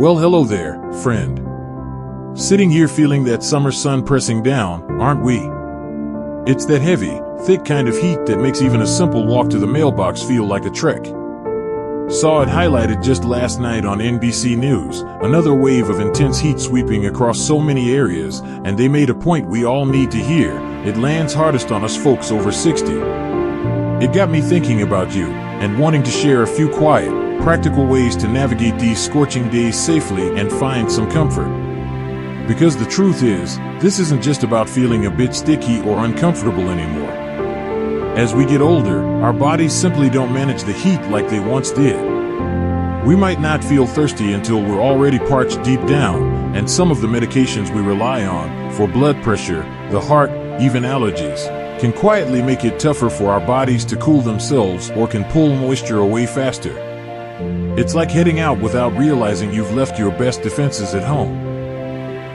Well, hello there, friend. Sitting here feeling that summer sun pressing down, aren't we? It's that heavy, thick kind of heat that makes even a simple walk to the mailbox feel like a trek. Saw it highlighted just last night on NBC News, another wave of intense heat sweeping across so many areas, and they made a point we all need to hear: it lands hardest on us folks over 60. It got me thinking about you, and wanting to share a few quiet, practical ways to navigate these scorching days safely and find some comfort. Because the truth is, this isn't just about feeling a bit sticky or uncomfortable anymore. As we get older, our bodies simply don't manage the heat like they once did. We might not feel thirsty until we're already parched deep down, and some of the medications we rely on, for blood pressure, the heart, even allergies, can quietly make it tougher for our bodies to cool themselves or can pull moisture away faster. It's like heading out without realizing you've left your best defenses at home.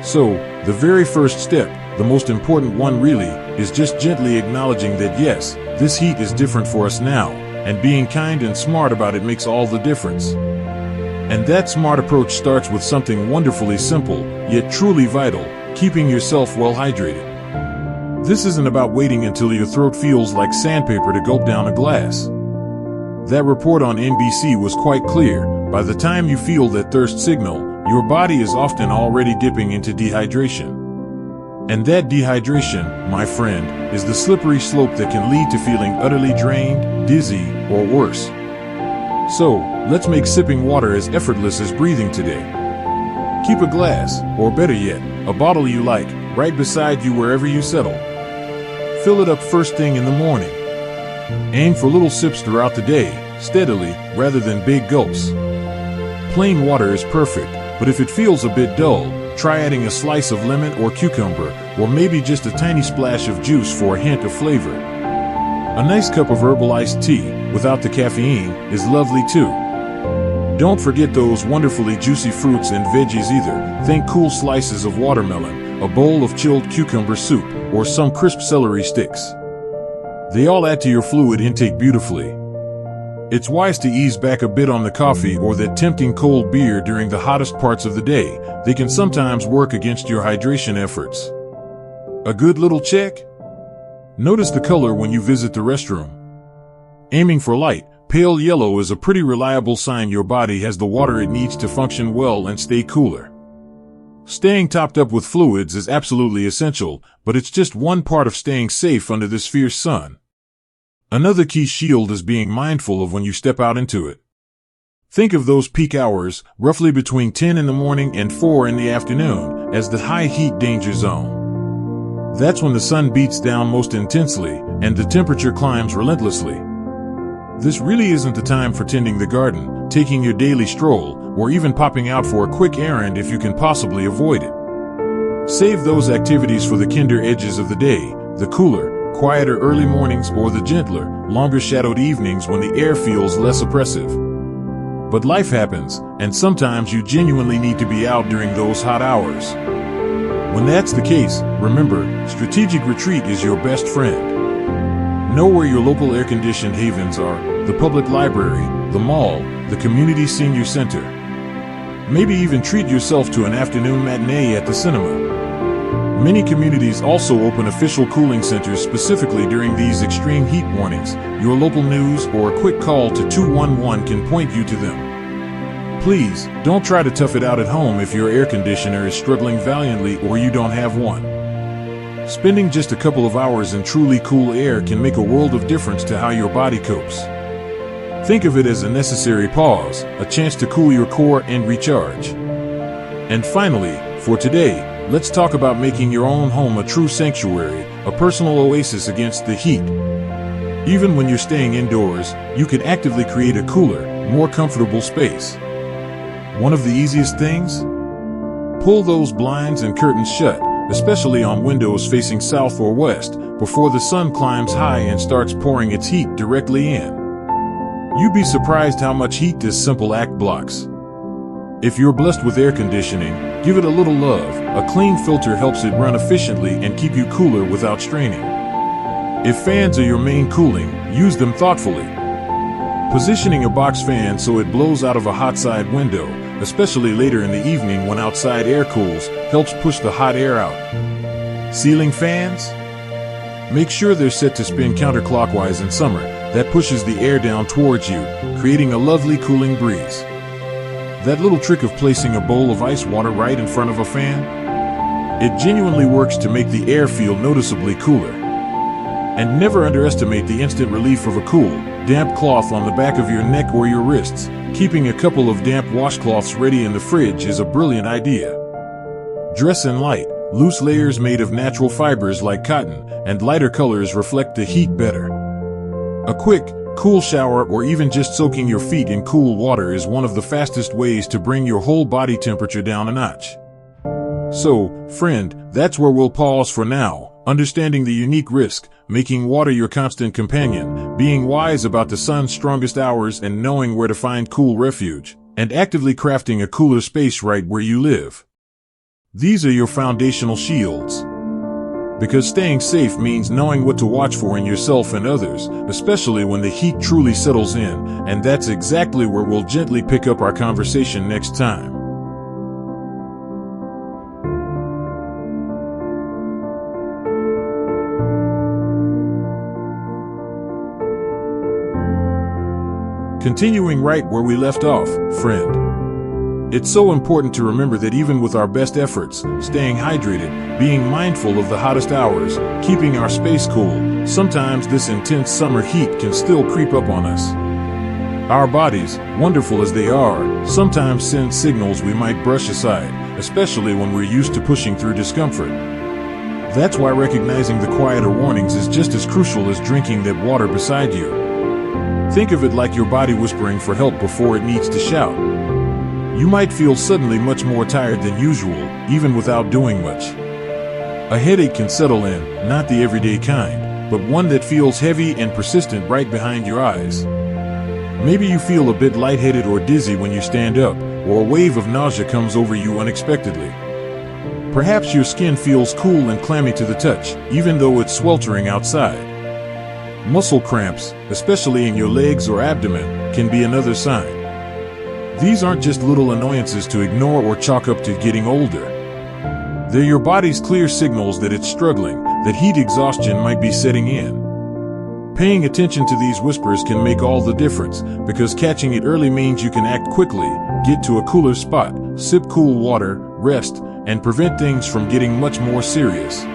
So, the very first step, the most important one really, is just gently acknowledging that yes, this heat is different for us now, and being kind and smart about it makes all the difference. And that smart approach starts with something wonderfully simple, yet truly vital: keeping yourself well hydrated. This isn't about waiting until your throat feels like sandpaper to gulp down a glass. That report on NBC was quite clear: by the time you feel that thirst signal, your body is often already dipping into dehydration. And that dehydration, my friend, is the slippery slope that can lead to feeling utterly drained, dizzy, or worse. So, let's make sipping water as effortless as breathing today. Keep a glass, or better yet, a bottle you like, right beside you wherever you settle. Fill it up first thing in the morning. Aim for little sips throughout the day, steadily, rather than big gulps. Plain water is perfect, but if it feels a bit dull, try adding a slice of lemon or cucumber, or maybe just a tiny splash of juice for a hint of flavor. A nice cup of herbal iced tea, without the caffeine, is lovely too. Don't forget those wonderfully juicy fruits and veggies either. Think cool slices of watermelon, a bowl of chilled cucumber soup, or some crisp celery sticks. They all add to your fluid intake beautifully. It's wise to ease back a bit on the coffee or that tempting cold beer during the hottest parts of the day. They can sometimes work against your hydration efforts. A good little check? Notice the color when you visit the restroom. Aiming for light, pale yellow is a pretty reliable sign your body has the water it needs to function well and stay cooler. Staying topped up with fluids is absolutely essential, but it's just one part of staying safe under this fierce sun. Another key shield is being mindful of when you step out into it. Think of those peak hours, roughly between 10 in the morning and 4 in the afternoon, as the high heat danger zone. That's when the sun beats down most intensely, and the temperature climbs relentlessly. This really isn't the time for tending the garden, taking your daily stroll, or even popping out for a quick errand if you can possibly avoid it. Save those activities for the kinder edges of the day, the cooler, quieter early mornings or the gentler, longer shadowed evenings when the air feels less oppressive. But life happens, and sometimes you genuinely need to be out during those hot hours. When that's the case, remember, strategic retreat is your best friend. Know where your local air-conditioned havens are: the public library, the mall, the community senior center. Maybe even treat yourself to an afternoon matinee at the cinema. Many communities also open official cooling centers specifically during these extreme heat warnings. Your local news or a quick call to 211 can point you to them. Please, don't try to tough it out at home if your air conditioner is struggling valiantly or you don't have one. Spending just a couple of hours in truly cool air can make a world of difference to how your body copes. Think of it as a necessary pause, a chance to cool your core and recharge. And finally, for today, let's talk about making your own home a true sanctuary, a personal oasis against the heat. Even when you're staying indoors, you can actively create a cooler, more comfortable space. One of the easiest things? Pull those blinds and curtains shut, especially on windows facing south or west, before the sun climbs high and starts pouring its heat directly in. You'd be surprised how much heat this simple act blocks. If you're blessed with air conditioning, give it a little love. A clean filter helps it run efficiently and keep you cooler without straining. If fans are your main cooling, use them thoughtfully. Positioning a box fan so it blows out of a hot side window, especially later in the evening when outside air cools, helps push the hot air out. Ceiling fans? Make sure they're set to spin counterclockwise in summer. That pushes the air down towards you, creating a lovely cooling breeze. That little trick of placing a bowl of ice water right in front of a fan? It genuinely works to make the air feel noticeably cooler. And never underestimate the instant relief of a cool, damp cloth on the back of your neck or your wrists. Keeping a couple of damp washcloths ready in the fridge is a brilliant idea. Dress in light, loose layers made of natural fibers like cotton, and lighter colors reflect the heat better. A quick, cool shower or even just soaking your feet in cool water is one of the fastest ways to bring your whole body temperature down a notch. So, friend, that's where we'll pause for now, understanding the unique risk, making water your constant companion, being wise about the sun's strongest hours and knowing where to find cool refuge, and actively crafting a cooler space right where you live. These are your foundational shields. Because staying safe means knowing what to watch for in yourself and others, especially when the heat truly settles in, and that's exactly where we'll gently pick up our conversation next time. Continuing right where we left off, friend. It's so important to remember that even with our best efforts, staying hydrated, being mindful of the hottest hours, keeping our space cool, sometimes this intense summer heat can still creep up on us. Our bodies, wonderful as they are, sometimes send signals we might brush aside, especially when we're used to pushing through discomfort. That's why recognizing the quieter warnings is just as crucial as drinking that water beside you. Think of it like your body whispering for help before it needs to shout. You might feel suddenly much more tired than usual, even without doing much. A headache can settle in, not the everyday kind, but one that feels heavy and persistent right behind your eyes. Maybe you feel a bit lightheaded or dizzy when you stand up, or a wave of nausea comes over you unexpectedly. Perhaps your skin feels cool and clammy to the touch, even though it's sweltering outside. Muscle cramps, especially in your legs or abdomen, can be another sign. These aren't just little annoyances to ignore or chalk up to getting older. They're your body's clear signals that it's struggling, that heat exhaustion might be setting in. Paying attention to these whispers can make all the difference, because catching it early means you can act quickly, get to a cooler spot, sip cool water, rest, and prevent things from getting much more serious.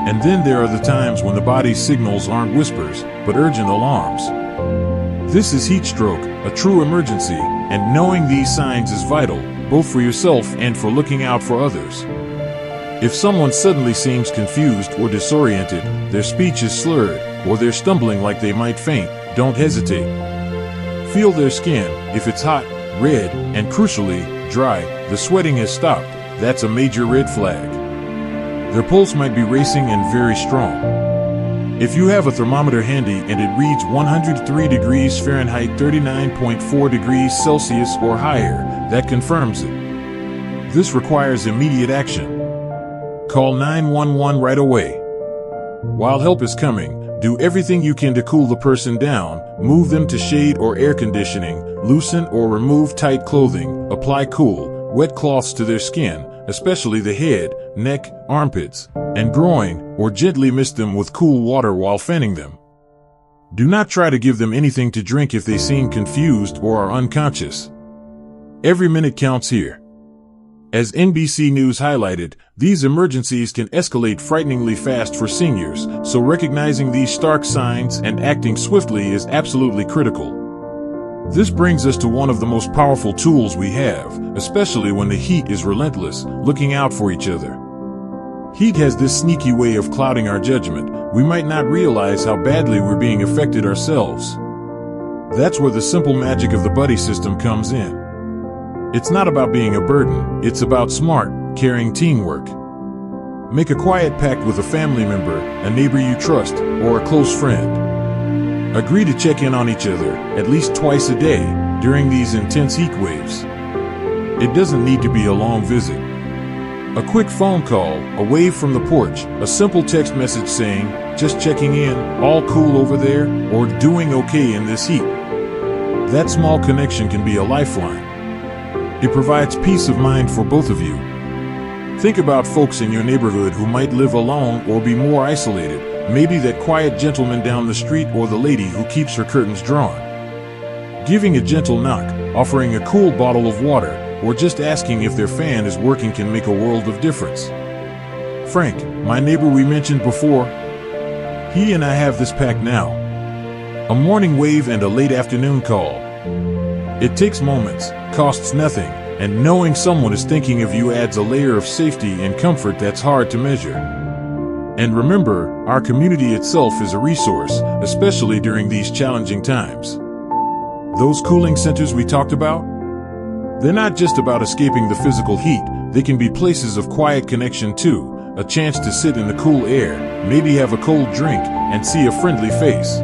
And then there are the times when the body's signals aren't whispers, but urgent alarms. This is heat stroke, a true emergency, and knowing these signs is vital, both for yourself and for looking out for others. If someone suddenly seems confused or disoriented, their speech is slurred, or they're stumbling like they might faint, don't hesitate. Feel their skin. If it's hot, red, and crucially, dry, the sweating has stopped, that's a major red flag. Their pulse might be racing and very strong. If you have a thermometer handy and it reads 103 degrees Fahrenheit 39.4 degrees Celsius or higher, that confirms it. This requires immediate action. Call 911 right away. While help is coming, do everything you can to cool the person down, move them to shade or air conditioning, loosen or remove tight clothing, apply cool, wet cloths to their skin, especially the head, neck, armpits, and groin, or gently mist them with cool water while fanning them. Do not try to give them anything to drink if they seem confused or are unconscious. Every minute counts here. As NBC News highlighted, these emergencies can escalate frighteningly fast for seniors, so recognizing these stark signs and acting swiftly is absolutely critical. This brings us to one of the most powerful tools we have, especially when the heat is relentless, looking out for each other. Heat has this sneaky way of clouding our judgment. We might not realize how badly we're being affected ourselves. That's where the simple magic of the buddy system comes in. It's not about being a burden, it's about smart, caring teamwork. Make a quiet pact with a family member, a neighbor you trust, or a close friend. Agree to check in on each other, at least twice a day, during these intense heat waves. It doesn't need to be a long visit. A quick phone call, a wave from the porch, a simple text message saying, just checking in, all cool over there, or doing okay in this heat. That small connection can be a lifeline. It provides peace of mind for both of you. Think about folks in your neighborhood who might live alone or be more isolated, maybe that quiet gentleman down the street or the lady who keeps her curtains drawn. Giving a gentle knock, offering a cool bottle of water, or just asking if their fan is working can make a world of difference. Frank, my neighbor we mentioned before, he and I have this pact now. A morning wave and a late afternoon call. It takes moments, costs nothing, and knowing someone is thinking of you adds a layer of safety and comfort that's hard to measure. And remember, our community itself is a resource, especially during these challenging times. Those cooling centers we talked about? They're not just about escaping the physical heat, they can be places of quiet connection too, a chance to sit in the cool air, maybe have a cold drink, and see a friendly face.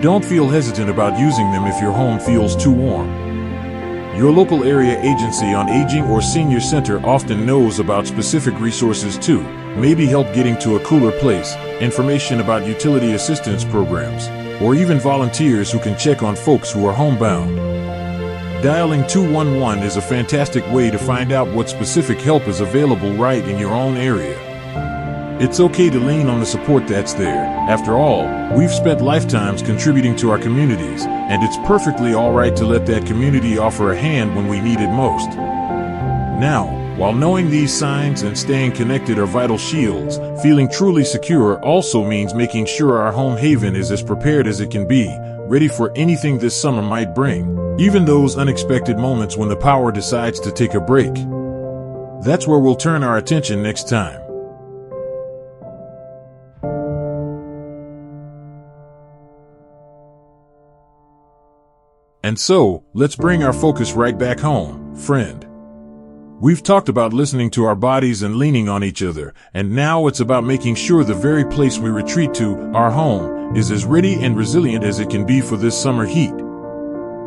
Don't feel hesitant about using them if your home feels too warm. Your local area agency on aging or senior center often knows about specific resources too, maybe help getting to a cooler place, information about utility assistance programs, or even volunteers who can check on folks who are homebound. Dialing 211 is a fantastic way to find out what specific help is available right in your own area. It's okay to lean on the support that's there. After all, we've spent lifetimes contributing to our communities, and it's perfectly all right to let that community offer a hand when we need it most. Now, while knowing these signs and staying connected are vital shields, feeling truly secure also means making sure our home haven is as prepared as it can be, ready for anything this summer might bring, even those unexpected moments when the power decides to take a break. That's where we'll turn our attention next time. And so, let's bring our focus right back home, friend. We've talked about listening to our bodies and leaning on each other, and now it's about making sure the very place we retreat to, our home, is as ready and resilient as it can be for this summer heat.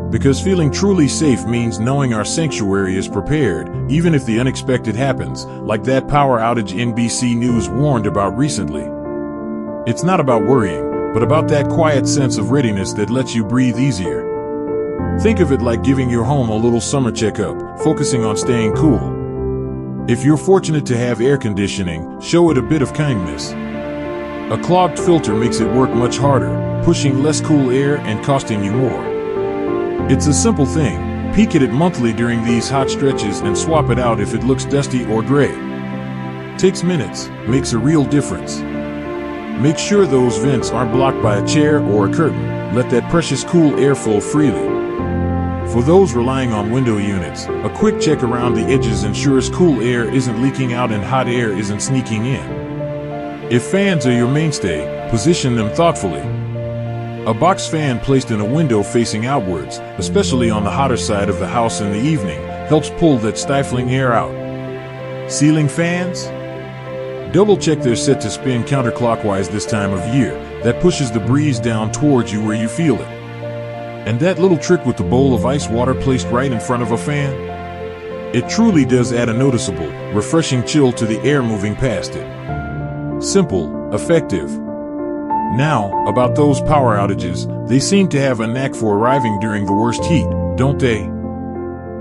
Because feeling truly safe means knowing our sanctuary is prepared, even if the unexpected happens, like that power outage NBC News warned about recently. It's not about worrying, but about that quiet sense of readiness that lets you breathe easier. Think of it like giving your home a little summer checkup, focusing on staying cool. If you're fortunate to have air conditioning, show it a bit of kindness. A clogged filter makes it work much harder, pushing less cool air and costing you more. It's a simple thing. Peek at it monthly during these hot stretches and swap it out if it looks dusty or gray. Takes minutes, makes a real difference. Make sure those vents aren't blocked by a chair or a curtain. Let that precious cool air flow freely. For those relying on window units, a quick check around the edges ensures cool air isn't leaking out and hot air isn't sneaking in. If fans are your mainstay, position them thoughtfully. A box fan placed in a window facing outwards, especially on the hotter side of the house in the evening, helps pull that stifling air out. Ceiling fans? Double check they're set to spin counterclockwise this time of year. That pushes the breeze down towards you where you feel it. And that little trick with the bowl of ice water placed right in front of a fan? It truly does add a noticeable, refreshing chill to the air moving past it. Simple, effective. Now, about those power outages, they seem to have a knack for arriving during the worst heat, don't they?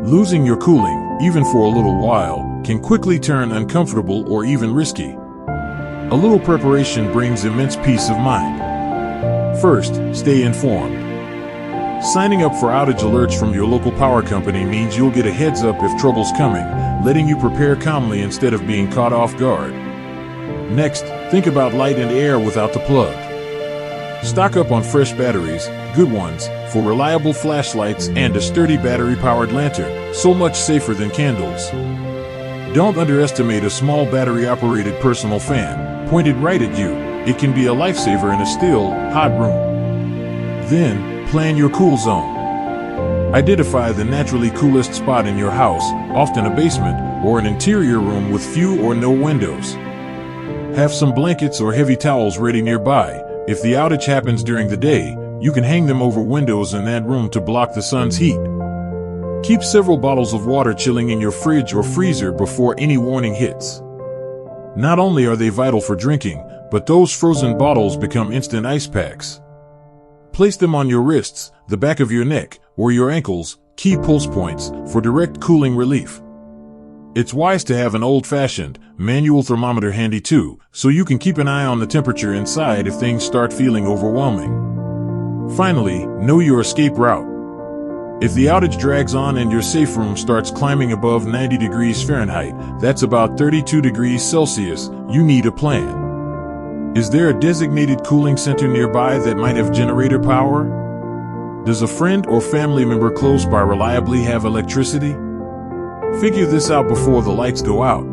Losing your cooling, even for a little while, can quickly turn uncomfortable or even risky. A little preparation brings immense peace of mind. First, stay informed. Signing up for outage alerts from your local power company means you'll get a heads up if trouble's coming, letting you prepare calmly instead of being caught off guard. Next, think about light and air without the plug. Stock up on fresh batteries, good ones, for reliable flashlights and a sturdy battery-powered lantern, so much safer than candles. Don't underestimate a small battery-operated personal fan, pointed right at you. It can be a lifesaver in a still, hot room. Then, plan your cool zone. Identify the naturally coolest spot in your house, often a basement, or an interior room with few or no windows. Have some blankets or heavy towels ready nearby. If the outage happens during the day, you can hang them over windows in that room to block the sun's heat. Keep several bottles of water chilling in your fridge or freezer before any warning hits. Not only are they vital for drinking, but those frozen bottles become instant ice packs. Place them on your wrists, the back of your neck, or your ankles, key pulse points, for direct cooling relief. It's wise to have an old-fashioned, manual thermometer handy too, so you can keep an eye on the temperature inside if things start feeling overwhelming. Finally, know your escape route. If the outage drags on and your safe room starts climbing above 90 degrees Fahrenheit, that's about 32 degrees Celsius, you need a plan. Is there a designated cooling center nearby that might have generator power? Does a friend or family member close by reliably have electricity? Figure this out before the lights go out.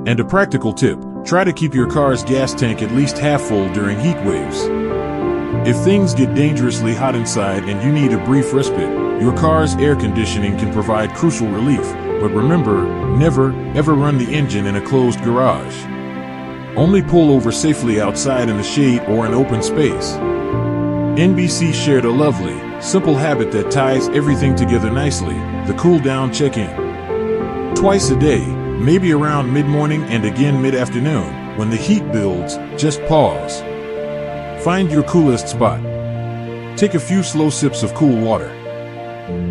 And a practical tip, try to keep your car's gas tank at least half full during heat waves. If things get dangerously hot inside and you need a brief respite, your car's air conditioning can provide crucial relief, but remember, never, ever run the engine in a closed garage. Only pull over safely outside in the shade or an open space. NBC shared a lovely, simple habit that ties everything together nicely, the cool-down check-in. Twice a day, maybe around mid-morning and again mid-afternoon, when the heat builds, just pause. Find your coolest spot. Take a few slow sips of cool water.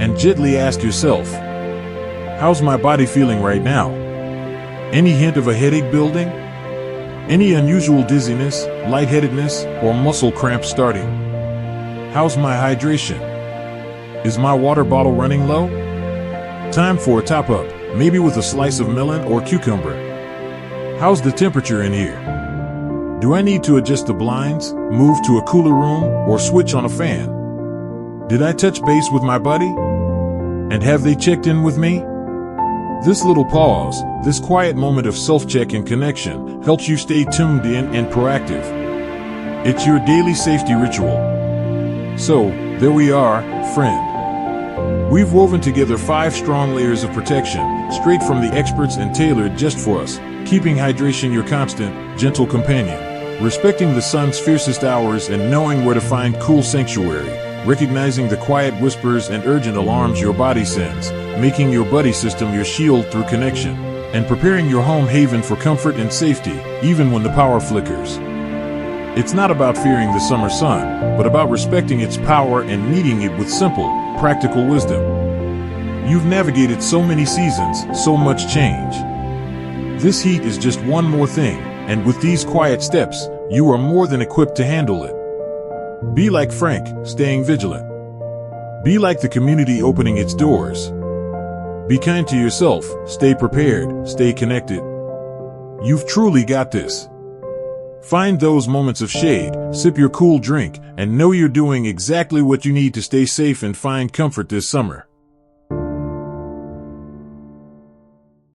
And gently ask yourself, how's my body feeling right now? Any hint of a headache building? Any unusual dizziness, lightheadedness, or muscle cramps starting? How's my hydration? Is my water bottle running low? Time for a top-up, maybe with a slice of melon or cucumber. How's the temperature in here? Do I need to adjust the blinds, move to a cooler room, or switch on a fan? Did I touch base with my buddy? And have they checked in with me? This little pause, this quiet moment of self-check and connection, helps you stay tuned in and proactive. It's your daily safety ritual. So, there we are, friend. We've woven together 5 strong layers of protection, straight from the experts and tailored just for us, keeping hydration your constant, gentle companion, respecting the sun's fiercest hours and knowing where to find cool sanctuary, recognizing the quiet whispers and urgent alarms your body sends, making your buddy system your shield through connection, and preparing your home haven for comfort and safety, even when the power flickers. It's not about fearing the summer sun, but about respecting its power and meeting it with simple, practical wisdom. You've navigated so many seasons, so much change. This heat is just one more thing, and with these quiet steps, you are more than equipped to handle it. Be like Frank, staying vigilant. Be like the community opening its doors. Be kind to yourself, stay prepared, stay connected. You've truly got this. Find those moments of shade, sip your cool drink, and know you're doing exactly what you need to stay safe and find comfort this summer.